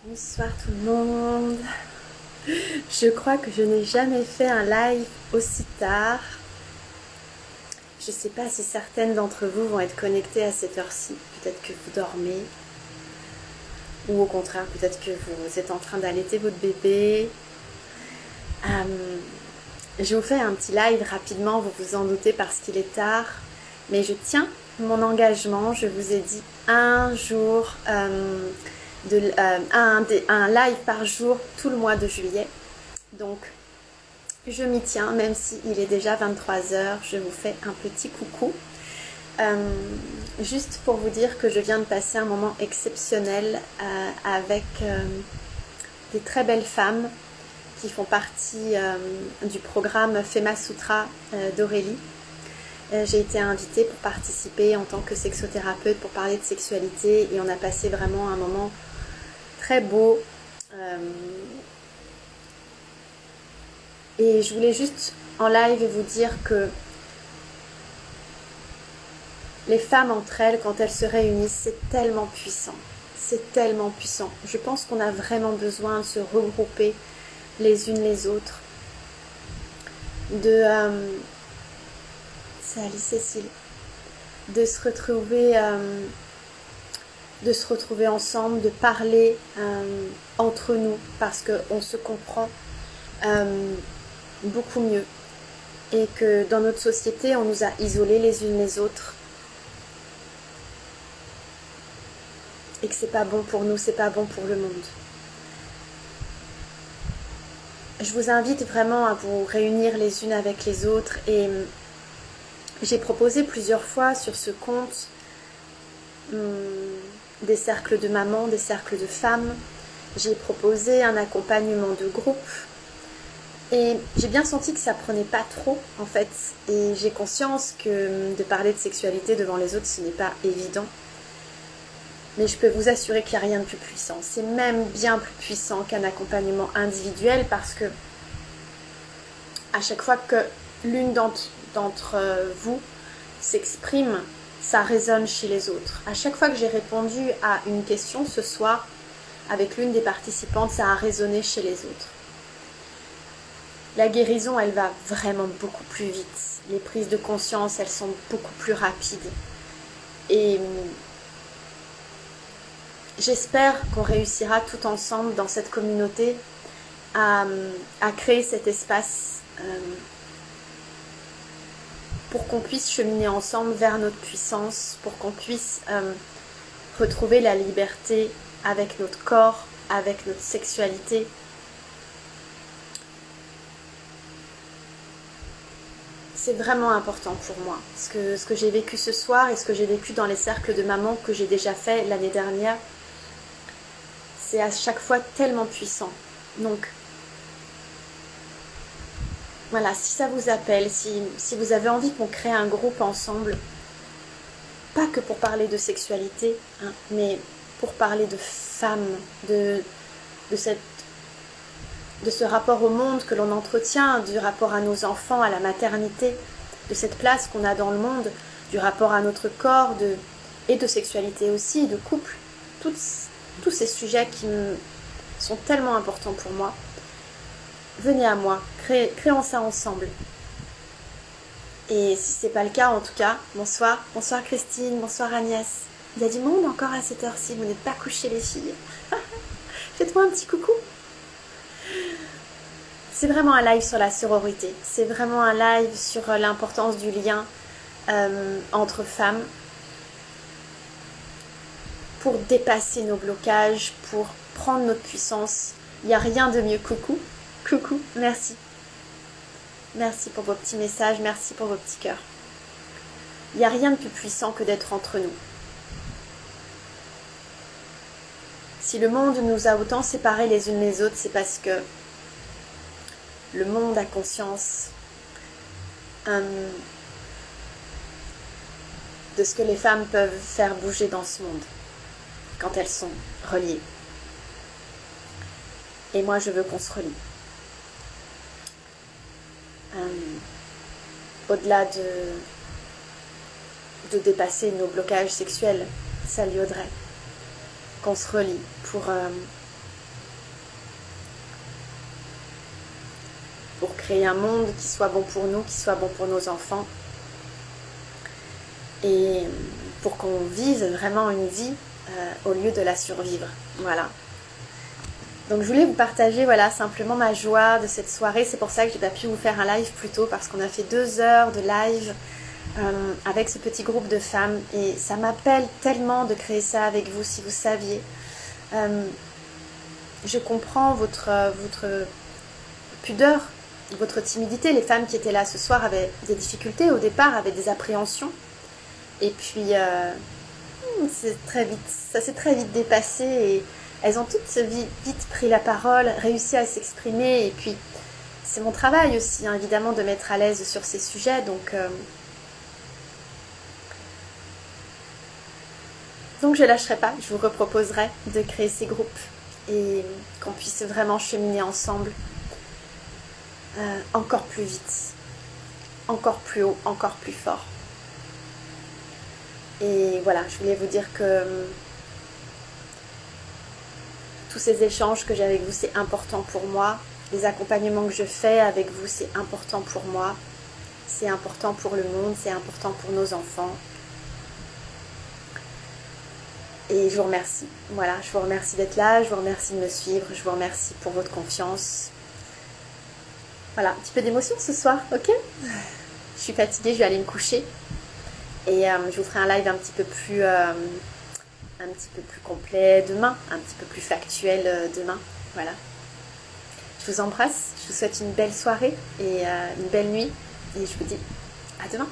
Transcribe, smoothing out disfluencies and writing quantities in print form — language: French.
Bonsoir tout le monde. Je crois que je n'ai jamais fait un live aussi tard. Je ne sais pas si certaines d'entre vous vont être connectées à cette heure-ci. Peut-être que vous dormez. Ou au contraire, peut-être que vous êtes en train d'allaiter votre bébé. Je vous fais un petit live rapidement, vous vous en doutez parce qu'il est tard. Mais je tiens mon engagement. Je vous ai dit un jour... un live par jour tout le mois de juillet. Donc je m'y tiens, même s'il est déjà 23h, je vous fais un petit coucou. Juste pour vous dire que je viens de passer un moment exceptionnel avec des très belles femmes qui font partie du programme Fema Sutra d'Aurélie. J'ai été invitée pour participer en tant que sexothérapeute pour parler de sexualité et on a passé vraiment un moment très beau. Et je voulais juste en live vous dire que les femmes entre elles, quand elles se réunissent, c'est tellement puissant. C'est tellement puissant. Je pense qu'on a vraiment besoin de se regrouper les unes les autres. Salut Cécile. De se retrouver ensemble, de parler entre nous parce qu'on se comprend beaucoup mieux et que dans notre société on nous a isolés les unes les autres et que c'est pas bon pour nous, c'est pas bon pour le monde. Je vous invite vraiment à vous réunir les unes avec les autres et j'ai proposé plusieurs fois sur ce compte des cercles de mamans, des cercles de femmes. J'ai proposé un accompagnement de groupe et j'ai bien senti que ça prenait pas trop en fait. Et j'ai conscience que de parler de sexualité devant les autres, ce n'est pas évident. Mais je peux vous assurer qu'il n'y a rien de plus puissant. C'est même bien plus puissant qu'un accompagnement individuel parce que à chaque fois que l'une d'entre vous s'exprime, ça résonne chez les autres. À chaque fois que j'ai répondu à une question ce soir avec l'une des participantes, ça a résonné chez les autres. La guérison, elle va vraiment beaucoup plus vite. Les prises de conscience, elles sont beaucoup plus rapides. Et j'espère qu'on réussira tout ensemble dans cette communauté à créer cet espace pour qu'on puisse cheminer ensemble vers notre puissance, pour qu'on puisse retrouver la liberté avec notre corps, avec notre sexualité. C'est vraiment important pour moi. Ce que j'ai vécu ce soir et ce que j'ai vécu dans les cercles de mamans que j'ai déjà fait l'année dernière, c'est à chaque fois tellement puissant. Donc, voilà, si ça vous appelle, si vous avez envie qu'on crée un groupe ensemble, pas que pour parler de sexualité, hein, mais pour parler de femmes, de ce rapport au monde que l'on entretient, du rapport à nos enfants, à la maternité, de cette place qu'on a dans le monde, du rapport à notre corps, et de sexualité aussi, de couple, tous ces sujets qui sont tellement importants pour moi. Venez à moi, créons ça ensemble. Et si c'est pas le cas, en tout cas, bonsoir Christine, bonsoir Agnès. Il y a du monde encore à cette heure-ci, vous n'êtes pas couchées les filles. Faites-moi un petit coucou. C'est vraiment un live sur la sororité, c'est vraiment un live sur l'importance du lien entre femmes pour dépasser nos blocages, pour prendre notre puissance. Il n'y a rien de mieux. Coucou, merci. Merci pour vos petits messages, merci pour vos petits cœurs. Il n'y a rien de plus puissant que d'être entre nous. Si le monde nous a autant séparés les unes les autres, c'est parce que le monde a conscience de ce que les femmes peuvent faire bouger dans ce monde quand elles sont reliées. Et moi, je veux qu'on se relie. Au-delà de dépasser nos blocages sexuels, salut Audrey, qu'on se relie pour pour créer un monde qui soit bon pour nous, qui soit bon pour nos enfants. Et pour qu'on vive vraiment une vie au lieu de la survivre. Voilà. Donc je voulais vous partager voilà, simplement ma joie de cette soirée. C'est pour ça que j'ai pas pu vous faire un live plus tôt, parce qu'on a fait 2 heures de live avec ce petit groupe de femmes. Et ça m'appelle tellement de créer ça avec vous, si vous saviez. Je comprends votre pudeur, votre timidité. Les femmes qui étaient là ce soir avaient des difficultés au départ, avaient des appréhensions. Et puis, ça s'est très vite dépassé et elles ont toutes vite pris la parole, réussi à s'exprimer. Et puis, c'est mon travail aussi, hein, évidemment, de mettre à l'aise sur ces sujets. Donc, je ne lâcherai pas, je vous reproposerai de créer ces groupes et qu'on puisse vraiment cheminer ensemble encore plus vite, encore plus haut, encore plus fort. Et voilà, je voulais vous dire que tous ces échanges que j'ai avec vous, c'est important pour moi. Les accompagnements que je fais avec vous, c'est important pour moi. C'est important pour le monde, c'est important pour nos enfants. Et je vous remercie. Voilà, je vous remercie d'être là, je vous remercie de me suivre, je vous remercie pour votre confiance. Voilà, un petit peu d'émotion ce soir, ok? Je suis fatiguée, je vais aller me coucher. Et je vous ferai un live un petit peu plus complet demain, un petit peu plus factuel demain. Voilà. Je vous embrasse, je vous souhaite une belle soirée et une belle nuit. Et je vous dis à demain.